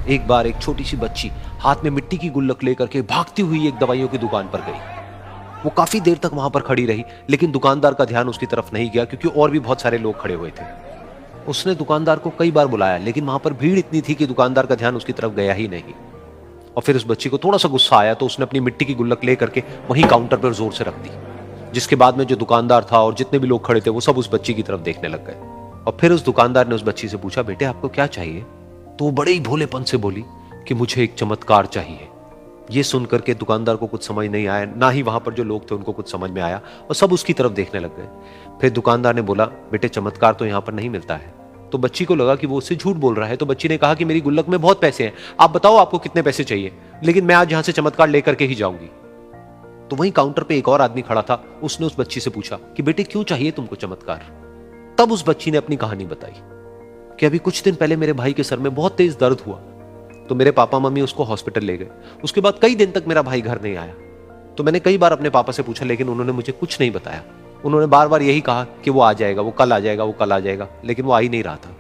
एक बार एक छोटी सी बच्ची हाथ में मिट्टी की गुल्लक लेकर के भागती हुई एक दवाइयों की दुकान पर गई। वो काफी देर तक वहां पर खड़ी रही, लेकिन दुकानदार का ध्यान उसकी तरफ नहीं गया क्योंकि और भी बहुत सारे लोग खड़े हुए थे। उसने दुकानदार को कई बार बुलाया, लेकिन वहां पर भीड़ इतनी थी कि दुकानदार का ध्यान उसकी तरफ गया ही नहीं। और फिर उस बच्ची को थोड़ा सा गुस्सा आया तो उसने अपनी मिट्टी की गुल्लक लेकर के वहीं काउंटर पर जोर से रख दी, जिसके बाद में जो दुकानदार था और जितने भी लोग खड़े थे वो सब उस बच्ची की तरफ देखने लग गए। और फिर उस दुकानदार ने उस बच्ची से पूछा, बेटे आपको क्या चाहिए? तो वो बड़े ही भोलेपन से बोली कि मुझे एक चमत्कार चाहिए। ये सुनकर के दुकानदार को कुछ समझ नहीं आया, ना ही वहां पर जो लोग थे उनको कुछ समझ में आया, और सब उसकी तरफ देखने लग गए। फिर दुकानदार ने बोला, बेटे चमत्कार तो यहां पर नहीं मिलता है। तो बच्ची को लगा कि वो उससे झूठ बोल रहा है, तो बच्ची ने कहा कि मेरी गुल्लक में बहुत पैसे हैं, आप बताओ आपको कितने पैसे चाहिए, लेकिन मैं आज यहां से चमत्कार लेकर के ही जाऊंगी। तो वहीं काउंटर पे एक और आदमी खड़ा था, उसने उस बच्ची से पूछा कि बेटे क्यों चाहिए तुमको चमत्कार? तब उस बच्ची ने अपनी कहानी बताई कि अभी कुछ दिन पहले मेरे भाई के सर में बहुत तेज दर्द हुआ, तो मेरे पापा मम्मी उसको हॉस्पिटल ले गए। उसके बाद कई दिन तक मेरा भाई घर नहीं आया। तो मैंने कई बार अपने पापा से पूछा, लेकिन उन्होंने मुझे कुछ नहीं बताया। उन्होंने बार बार यही कहा कि वो आ जाएगा, वो कल आ जाएगा, वो कल आ जाएगा, लेकिन वो आ ही नहीं रहा था।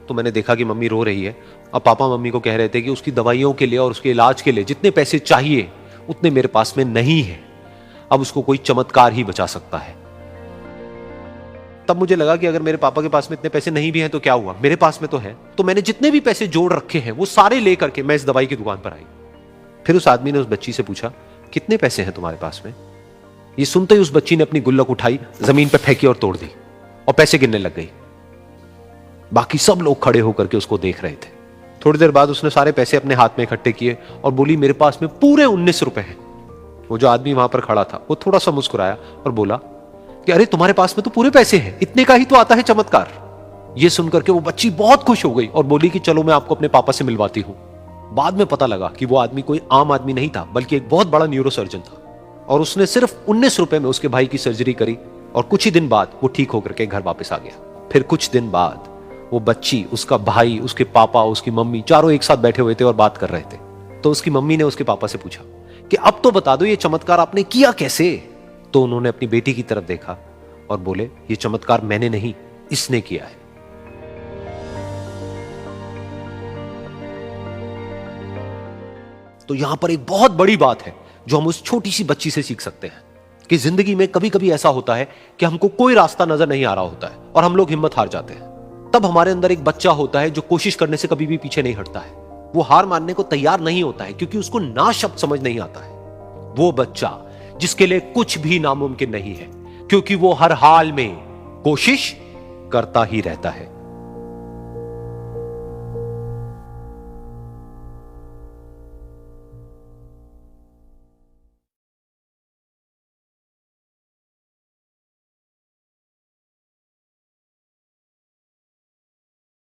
तो मैंने देखा कि मम्मी रो रही है। अब पापा मम्मी को कह रहे थे कि उसकी दवाइयों के लिए और उसके इलाज के लिए जितने पैसे चाहिए उतने मेरे पास में नहीं है, अब उसको कोई चमत्कार ही बचा सकता है। तब मुझे लगा कि अगर मेरे पापा के पास में इतने पैसे नहीं भी हैं तो क्या हुआ, मेरे पास में तो है। तो मैंने जितने भी पैसे जोड़ रखे हैं वो सारे लेकर के मैं इस दवाई की दुकान पर आई। फिर उस आदमी ने उस बच्ची से पूछा, कितने पैसे हैं तुम्हारे पास में? ये सुनते ही उस बच्ची ने अपनी गुल्लक उठाई, जमीन पर फेंकी और तोड़ दी और पैसे गिनने लग गई। बाकी सब लोग खड़े होकर के उसको देख रहे थे। थोड़ी देर बाद उसने सारे पैसे अपने हाथ में इकट्ठे किए और बोली, मेरे पास में पूरे 19 रुपए हैं। वो जो आदमी वहां पर खड़ा था वो थोड़ा सा मुस्कुराया और बोला कि अरे तुम्हारे पास में तो पूरे पैसे हैं, इतने का ही तो आता है चमत्कार। ये सुनकर के वो बच्ची बहुत खुश हो गई और बोली कि चलो मैं आपको अपने पापा से मिलवाती हूं। बाद में पता लगा कि वो आदमी कोई आम आदमी नहीं था, बल्कि एक बहुत बड़ा न्यूरोसर्जन था, और उसने सिर्फ 19 रुपए में उसके भाई की सर्जरी करी और कुछ ही दिन बाद वो ठीक होकर के घर वापस आ गया। फिर कुछ दिन बाद वो बच्ची, उसका भाई, उसके पापा, उसकी मम्मी चारों एक साथ बैठे हुए थे और बात कर रहे थे। तो उसकी मम्मी ने उसके पापा से पूछा कि अब तो बता दो ये चमत्कार आपने किया कैसे? तो उन्होंने अपनी बेटी की तरफ देखा और बोले, ये चमत्कार मैंने नहीं, इसने किया है। तो यहां पर एक बहुत बड़ी बात है जो हम उस छोटी सी बच्ची से सीख सकते हैं कि जिंदगी में कभी कभी ऐसा होता है कि हमको कोई रास्ता नजर नहीं आ रहा होता है और हम लोग हिम्मत हार जाते हैं। तब हमारे अंदर एक बच्चा होता है जो कोशिश करने से कभी भी पीछे नहीं हटता है। वो हार मानने को तैयार नहीं होता है क्योंकि उसको ना शब्द समझ नहीं आता है। वो बच्चा जिसके लिए कुछ भी नामुमकिन नहीं है, क्योंकि वो हर हाल में कोशिश करता ही रहता है।